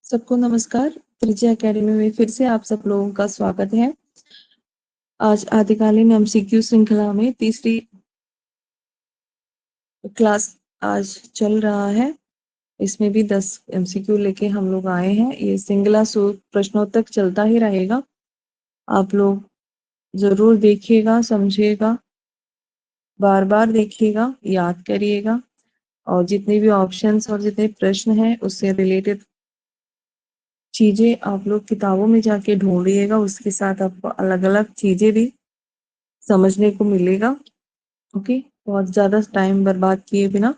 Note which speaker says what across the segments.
Speaker 1: सबको नमस्कार। त्रिज्या एकेडमी में फिर से आप सब लोगों का स्वागत है। आज आदिकालीन एमसीक्यू श्रृंखला में तीसरी क्लास आज चल रहा है। इसमें भी 10 एमसीक्यू लेके हम लोग आए हैं। ये श्रृंखला प्रश्नों तक चलता ही रहेगा। आप लोग जरूर देखिएगा, समझिएगा, बार बार देखिएगा, याद करिएगा और जितने भी ऑप्शंस और जितने प्रश्न हैं उससे रिलेटेड चीजें आप लोग किताबों में जाके ढूंढिएगा। उसके साथ आपको अलग अलग चीजें भी समझने को मिलेगा। ओके, बहुत ज्यादा टाइम बर्बाद किए बिना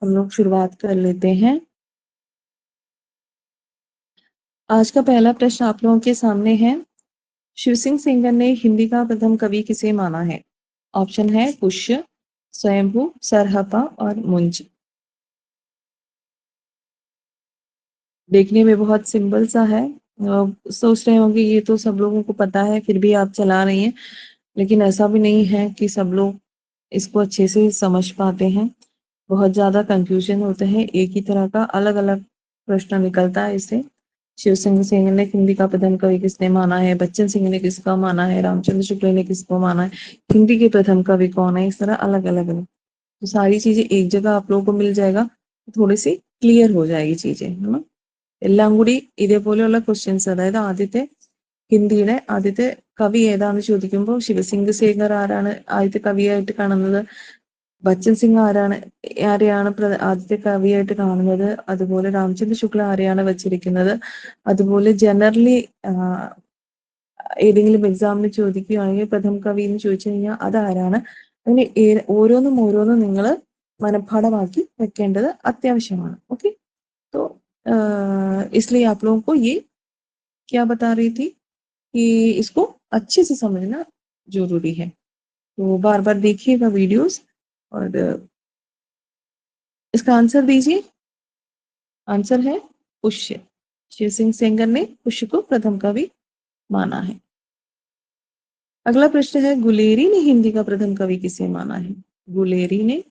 Speaker 1: हम लोग शुरुआत कर लेते हैं। आज का पहला प्रश्न आप लोगों के सामने है। शिव सिंह सेंगर ने हिंदी का प्रथम कवि किसे माना है? ऑप्शन है पुष्य, स्वयंभू, सरहपा और मुंज। देखने में बहुत सिंपल सा है। सोच रहे होंगे ये तो सब लोगों को पता है, फिर भी आप चला रही हैं। लेकिन ऐसा भी नहीं है कि सब लोग इसको अच्छे से समझ पाते हैं। बहुत ज्यादा कंफ्यूजन होते हैं। एक ही तरह का अलग अलग प्रश्न निकलता है इससे। शिव सिंह सेन ने हिंदी का प्रथम कवि किसने माना है, बच्चन सिंह ने किसका माना है, रामचंद्र शुक्ल ने किसको माना है, हिंदी के प्रथम कवि कौन है, इस तरह अलग अलग है। तो सारी चीजें एक जगह आप लोगों को मिल जाएगा, थोड़ी सी क्लियर हो जाएगी चीजें, है ना। എല്ലാം കൂടി ഇതേപോലെയുള്ള ക്വസ്റ്റ്യൻസ്, അതായത് ഹിന്ദിയുടെ ആദ്യത്തെ കവി ഏതാന്ന് ചോദിക്കുമ്പോൾ ശിവസിംഗ് സേനർ ആരാണ് ആദ്യത്തെ കവിയായിട്ട് കാണുന്നത്, ബച്ചൻ സിംഗ് ആരെയാണ് ആദ്യത്തെ കവിയായിട്ട് കാണുന്നത്, അതുപോലെ രാമചന്ദ്ര ശുക്ല ആരെയാണ് വച്ചിരിക്കുന്നത്, അതുപോലെ ജനറലി ഏതെങ്കിലും എക്സാമിന് ചോദിക്കുകയാണെങ്കിൽ പ്രഥം കവി എന്ന് ചോദിച്ചു കഴിഞ്ഞാൽ അതാരാണ്, അങ്ങനെ ഓരോന്നും ഓരോന്നും നിങ്ങൾ മനഃപ്പാഠമാക്കി വെക്കേണ്ടത് അത്യാവശ്യമാണ്. ഓക്കെ, तो इसलिए आप लोगों को ये क्या बता रही थी कि इसको अच्छे से समझना जरूरी है। तो बार बार देखिएगा वीडियोस और इसका आंसर दीजिए। आंसर है पुष्य। शिव सिंह सेंगर ने पुष्य को प्रथम कवि माना है। अगला प्रश्न है, गुलेरी ने हिंदी का प्रथम कवि किसे माना है? गुलेरी ने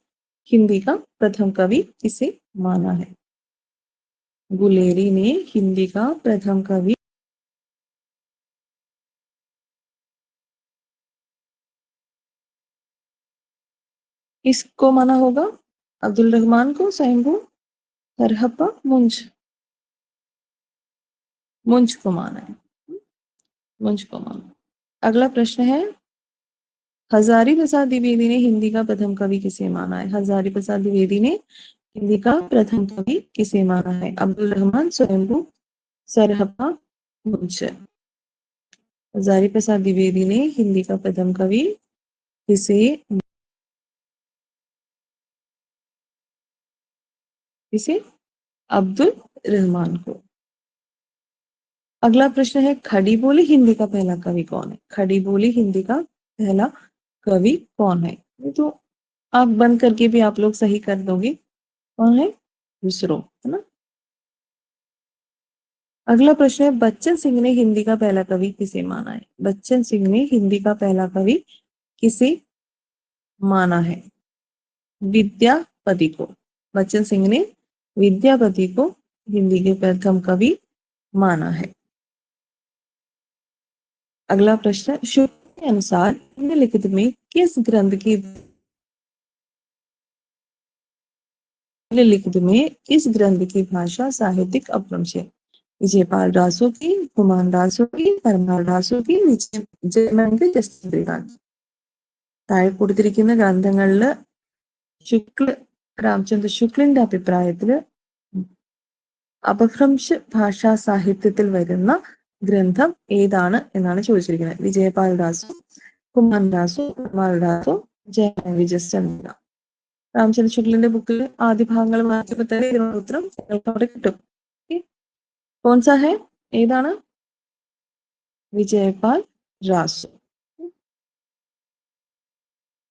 Speaker 1: हिंदी का प्रथम कवि किसे माना है? गुलेरी ने हिंदी का प्रथम कवि किसको माना होगा? अब्दुल रहमान को, स्वयंभू, सरहप्पा, मुंज। मुंज को माना है, मुंज को माना। अगला प्रश्न है, हजारी प्रसाद द्विवेदी ने हिंदी का प्रथम कवि किसे माना है? हजारी प्रसाद द्विवेदी ने हिंदी का प्रथम कवि किसे माना है? अब्दुल रहमान, स्वयंभू, सरहप्पा, मुंज। हजारी प्रसाद द्विवेदी ने हिंदी का प्रथम कवि किसे किसे अब्दुल रहमान को। अगला प्रश्न है, खड़ी बोली हिंदी का पहला कवि कौन है? खड़ी बोली हिंदी का पहला कवि कौन है? ये तो आप बंद करके भी आप लोग सही कर दोगे। कौन है? खुसरो, है ना। अगला प्रश्न है, बच्चन सिंह ने हिंदी का पहला कवि किसे माना है? बच्चन सिंह ने हिंदी का पहला कवि किसे माना है? विद्यापति को। बच्चन सिंह ने विद्यापति को हिंदी के प्रथम कवि माना है। अगला प्रश्न, शुक्ल के अनुसार निम्नलिखित में किस ग्रंथ की निम्नलिखित में किस ग्रंथ की भाषा साहित्यिक अपभ्रंश है? विजयपाल रासो की, कुमार रासो की, परमार रासो की, ജയമംഗി ജസ്റ്റിൻകാന്ത്. താഴെ കൊടുത്തിരിക്കുന്ന ഗ്രന്ഥങ്ങളില് രാമചന്ദ്ര ശുക്ലിന്റെ അഭിപ്രായത്തില് അപഭ്രംശ ഭാഷാ സാഹിത്യത്തിൽ വരുന്ന ഗ്രന്ഥം ഏതാണ് എന്നാണ് ചോദിച്ചിരിക്കുന്നത്. വിജയപാൽ രാസോ, കുമാർ രാസോ, परमार രാസോ, ജയമംഗി ജസ്റ്റിൻകാന്ത്. രാമചന്ദ്ര ശുക്ലിന്റെ ബുക്കിൽ ആദ്യ ഭാഗങ്ങൾ വായിച്ചപ്പോൾ തന്നെ ഇതിനുള്ള ഉത്തരം നിങ്ങൾക്ക് അവിടെ കിട്ടും. कौन सा है? ഏതാണ്? विजयपाल रासो।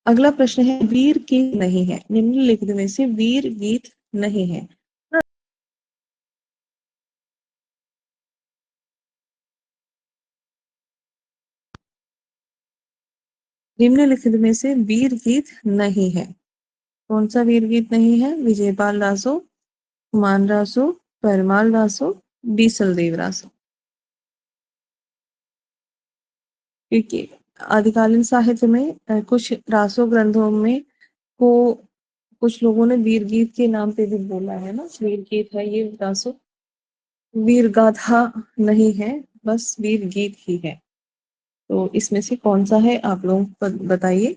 Speaker 1: अगला प्रश्न है, वीर गीत नहीं है, निम्नलिखित में से वीर गीत नहीं है। निम्नलिखित में से वीर गीत नहीं है। कौन सा वीर गीत नहीं है? विजयपाल रासो, कुमार रासो, परमाल रासो, बीसल देवरास। क्योंकि आदिकालीन साहित्य में कुछ रासो ग्रंथों में को कुछ लोगों ने वीर गीत के नाम पे भी बोला है ना, वीर गीत है ये रासो, वीर गाथा नहीं है, बस वीर गीत ही है। तो इसमें से कौन सा है आप लोग बताइए।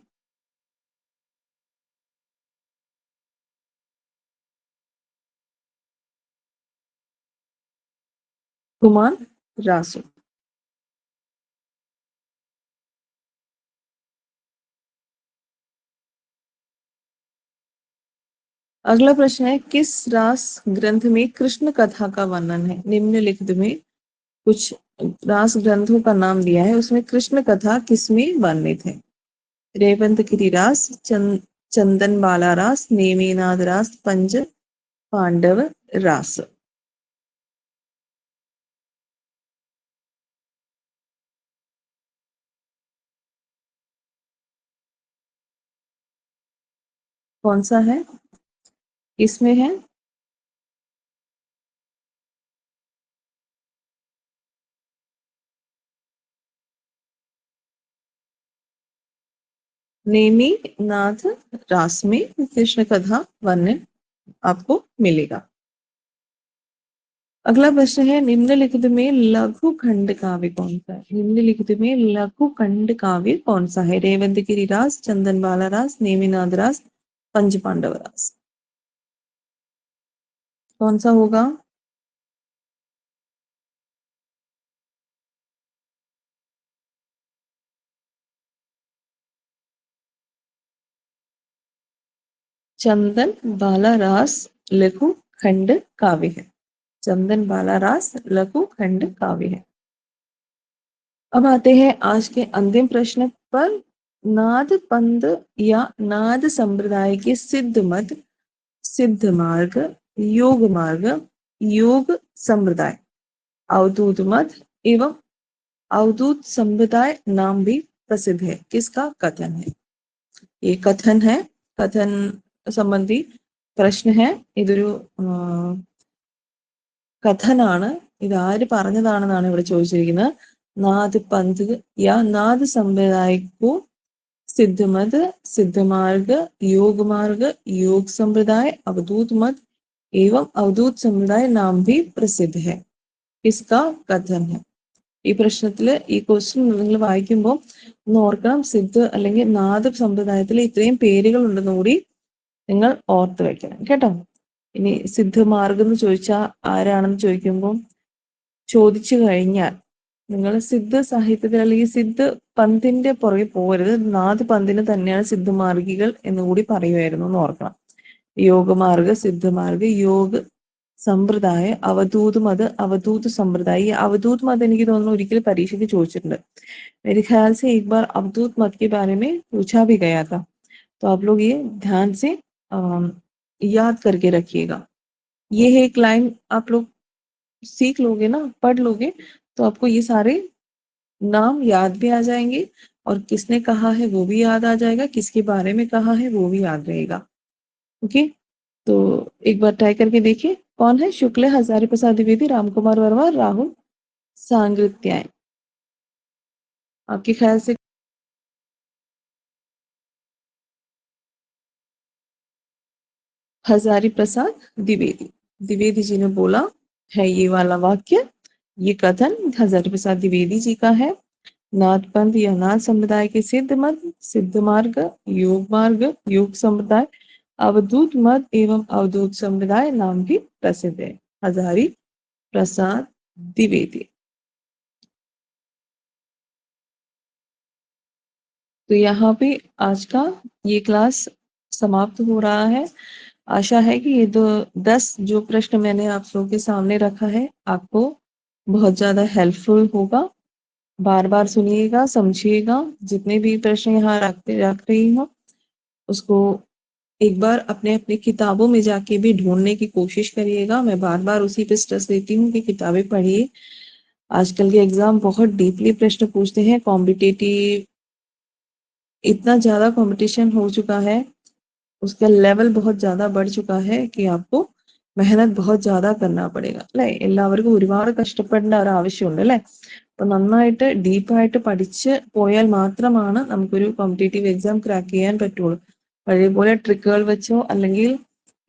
Speaker 1: कुमार रासो। अगला प्रश्न है, किस रास ग्रंथ में कृष्ण कथा का वर्णन है। निम्नलिखित में कुछ रास ग्रंथों का नाम दिया है, उसमें कृष्ण कथा किसमें वर्णित है। रेवंत गिरी रास, चंदन बाला रास, नेमिनाथ रास, पंच पांडव रास। कौन सा है, इसमें है। नेमी नाथ रास में कृष्ण कथा वर्णन आपको मिलेगा। अगला प्रश्न है, निम्नलिखित में लघु खंड काव्य कौन सा है। निम्नलिखित में लघु खंड काव्य कौन सा है। रेवंत गिरी रास, चंदन बाला रास, नेमिनाथ रास, पंच पांडव रास। कौन सा होगा। चंदन बाला रास लघु खंड काव्य है। चंदन बाला रास लघु खंड काव्य है। अब आते हैं आज के अंतिम प्रश्न पर। नाद पंथ या नाद संप्रदाय के सिद्ध मत, सिद्ध मार्ग, योग मार्ग, योग संप्रदाय, अवधूत मत एवं अवधूत संप्रदाय नाम भी प्रसिद्ध है, किसका कथन है। ये कथन है, कथन संबंधी പ്രശ്ന है। ഇതൊരു കഥനാണ്, ഇതാര് പറഞ്ഞതാണെന്നാണ് ഇവിടെ ചോദിച്ചിരിക്കുന്നത്। नाद पंथ या नाद संप्रदाय को सिद्ध मत, सिद्ध मार्ग, योग मार्ग, योग संप्रदाय, अवधूत मत एवं अवधूत संप्रदाय नाम भी प्रसिद्ध है, इसका कथन है। ഈ പ്രശ്നത്തില് ഈ ക്വസ്റ്റ്യൻ നിങ്ങൾ വായിക്കുമ്പോൾ ഒന്ന് ഓർക്കണം, സിദ്ധ് അല്ലെങ്കിൽ നാദ സമ്പ്രദായത്തിൽ ഇത്രയും പേരുകൾ ഉണ്ടെന്ന് കൂടി നിങ്ങൾ ഓർത്ത് വെക്കണം കേട്ടോ. ഇനി സിദ്ധമാർഗം എന്ന് ചോദിച്ചാൽ ആരാണെന്ന് ചോദിക്കുമ്പോൾ ചോദിച്ചു കഴിഞ്ഞാൽ നിങ്ങൾ സിദ്ധ സാഹിത്യത്തിൽ അല്ലെങ്കിൽ സിദ്ധ പന്തിന്റെ പുറകെ പോകരുത്, നാദ് പന്തിന് തന്നെയാണ് സിദ്ധമാർഗികൾ എന്നുകൂടി പറയുമായിരുന്നു എന്ന് ഓർക്കണം. യോഗമാർഗ, സിദ്ധമാർഗ, യോഗ സമ്പ്രദായ, അവധൂത് മത, അവധൂत संप्रदाय। ये अवधूत मत എനിക്ക് തോന്നുന്നു ഒരിക്കൽ പരീക്ഷയ്ക്ക് ചോദിച്ചിട്ടുണ്ട്। मेरे ख्याल से एक बार अवधूत मत के बारे में पूछा भी गया था, तो आप लोग ये ध्यान से याद करके रखिएगा। ये है एक लाइन, आप लोग सीख लोगे ना, पढ़ लोगे तो आपको ये सारे नाम याद भी आ जाएंगे और किसने कहा है वो भी याद आ जाएगा, किसके बारे में कहा है वो भी याद रहेगा। ओके, तो एक बार ट्राई करके देखिए। कौन है। शुक्ल, हजारी प्रसाद द्विवेदी, राम कुमार वर्मा, राहुल सांगत्याय। आपके ख्याल से। हजारी प्रसाद द्विवेदी, द्विवेदी जी ने बोला है ये वाला वाक्य, ये कथन हजारी प्रसाद द्विवेदी जी का है। नाथ पंथ या नाथ संप्रदाय के सिद्ध मत, सिद्ध मार्ग, योग मार्ग, योग संप्रदाय, अवधूत मत एवं अवधूत संप्रदाय नाम भी प्रसिद्ध है, हजारी प्रसाद द्विवेदी। तो यहाँ पे आज का ये क्लास समाप्त हो रहा है। आशा है कि ये 10 जो प्रश्न मैंने आप लोगों के सामने रखा है आपको बहुत ज्यादा हेल्पफुल होगा। बार बार सुनिएगा, समझिएगा, जितने भी प्रश्न यहाँ रख रही हूँ उसको एक बार अपने अपनी किताबों में जाके भी ढूंढने की कोशिश करिएगा। मैं बार बार उसी पे स्ट्रेस देती हूँ कि किताबें पढ़िए। आजकल के एग्जाम बहुत डीपली प्रश्न पूछते हैं, कॉम्पिटिटिव इतना ज्यादा कंपटीशन हो चुका है, उसका लेवल बहुत ज्यादा बढ़ चुका है कि आपको മെഹനത് बहुत ज़्यादा करना पड़ेगा അല്ലെ? എല്ലാവർക്കും ഒരുപാട് കഷ്ടപ്പെടേണ്ട ഒരു ആവശ്യമുണ്ട് അല്ലെ? അപ്പൊ നന്നായിട്ട് ഡീപ്പായിട്ട് പഠിച്ച് പോയാൽ മാത്രമാണ് നമുക്കൊരു കോമ്പറ്റേറ്റീവ് എക്സാം ക്രാക്ക് ചെയ്യാൻ പറ്റുള്ളൂ. പഴയ പോലെ ട്രിക്കുകൾ വെച്ചോ അല്ലെങ്കിൽ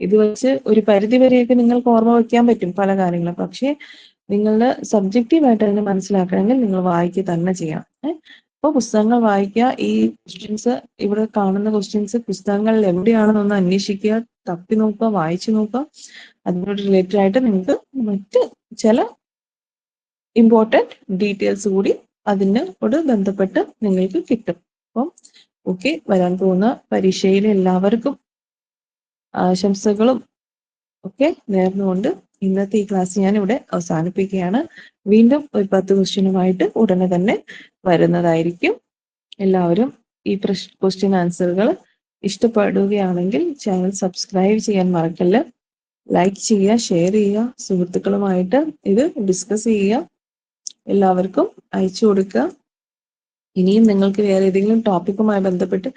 Speaker 1: ഇത് വെച്ച് ഒരു പരിധി വരെയൊക്കെ നിങ്ങൾക്ക് ഓർമ്മ വയ്ക്കാൻ പറ്റും പല കാര്യങ്ങളും. പക്ഷേ നിങ്ങളുടെ സബ്ജക്റ്റീവായിട്ട് അതിനെ മനസ്സിലാക്കണമെങ്കിൽ നിങ്ങൾ വായിക്കുക തന്നെ ചെയ്യണം. അപ്പോൾ പുസ്തകങ്ങൾ വായിക്കുക. ഈ ക്വസ്റ്റ്യൻസ് ഇവിടെ കാണുന്ന ക്വസ്റ്റ്യൻസ് പുസ്തകങ്ങളിൽ എവിടെയാണെന്നൊന്ന് അന്വേഷിക്കുക, തപ്പി നോക്കുക, വായിച്ചു നോക്കുക. അതിനോട് റിലേറ്റഡ് ആയിട്ട് നിങ്ങൾക്ക് മറ്റ് ചില ഇമ്പോർട്ടൻറ്റ് ഡീറ്റെയിൽസ് കൂടി അതിനോട് ബന്ധപ്പെട്ട് നിങ്ങൾക്ക് കിട്ടും. അപ്പം ഓക്കെ, വരാൻ പോകുന്ന പരീക്ഷയിൽ എല്ലാവർക്കും ആശംസകളും ഒക്കെ നേർന്നുകൊണ്ട് ഇന്നത്തെ ഈ ക്ലാസ് ഞാൻ ഇവിടെ അവസാനിപ്പിക്കുകയാണ്. വീണ്ടും ഒരു 10 ക്വസ്റ്റ്യനുമായിട്ട് ഉടനെ തന്നെ വരുന്നതായിരിക്കും. എല്ലാവരും ഈ ക്വസ്റ്റ്യൻ ആൻസറുകൾ ഇഷ്ടപ്പെടുകയാണെങ്കിൽ ചാനൽ സബ്സ്ക്രൈബ് ചെയ്യാൻ മറക്കല്ല. ലൈക്ക് ചെയ്യുക, ഷെയർ ചെയ്യുക, സുഹൃത്തുക്കളുമായിട്ട് ഇത് ഡിസ്കസ് ചെയ്യുക, എല്ലാവർക്കും അയച്ചു കൊടുക്കുക. ഇനിയും നിങ്ങൾക്ക് വേറെ ഏതെങ്കിലും ടോപ്പിക്കുമായി ബന്ധപ്പെട്ട്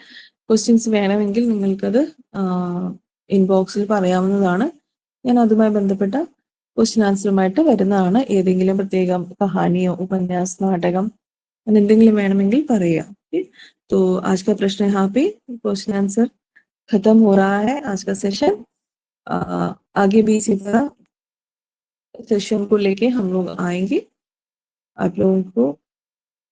Speaker 1: ക്വസ്റ്റ്യൻസ് വേണമെങ്കിൽ നിങ്ങൾക്കത് ഇൻബോക്സിൽ പറയാവുന്നതാണ്. ഞാൻ അതുമായി ബന്ധപ്പെട്ട ക്വസ്റ്റ്യൻ ആൻസറുമായിട്ട് വരുന്നതാണ്. ഏതെങ്കിലും പ്രത്യേകം കഹാനിയോ ഉപന്യാസ് നാടകം അങ്ങനെ എന്തെങ്കിലും വേണമെങ്കിൽ പറയുക. तो आज का प्रश्न यहाँ पे क्वेश्चन आंसर खत्म हो रहा है आज का सेशन. आगे भी इसी तरह सेशन को लेके हम लोग आएंगे. आप लोगों को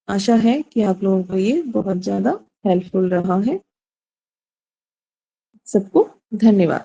Speaker 1: आशा है कि आप लोगों को ये बहुत ज्यादा हेल्पफुल रहा है. सबको धन्यवाद.